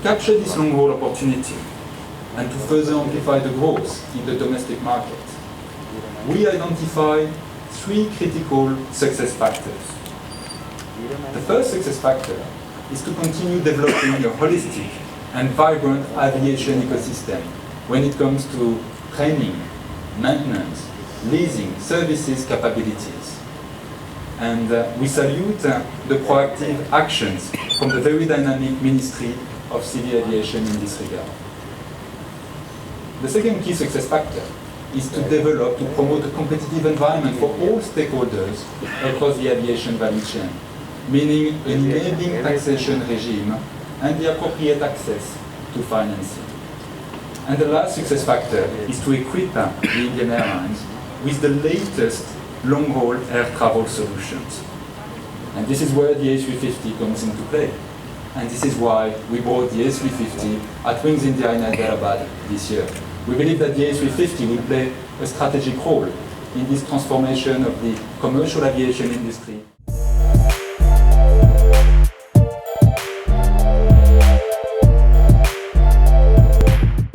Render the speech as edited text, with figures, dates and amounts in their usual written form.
capture this long-haul opportunity and to further amplify the growth in the domestic market, we identify 3 critical success factors. The first success factor is to continue developing a holistic and vibrant aviation ecosystem when it comes to training, maintenance, leasing, services capabilities. And we salute the proactive actions from the very dynamic Ministry of Civil Aviation in this regard. The second key success factor is to develop, to promote a competitive environment for all stakeholders across the aviation value chain, meaning an enabling taxation regime and the appropriate access to financing. And the last success factor is to equip the Indian Airlines with the latest long-haul air travel solutions. And this is where the A350 comes into play. And this is why we brought the A350 at Wings India in Hyderabad this year. We believe that the A350 will play a strategic role in this transformation of the commercial aviation industry.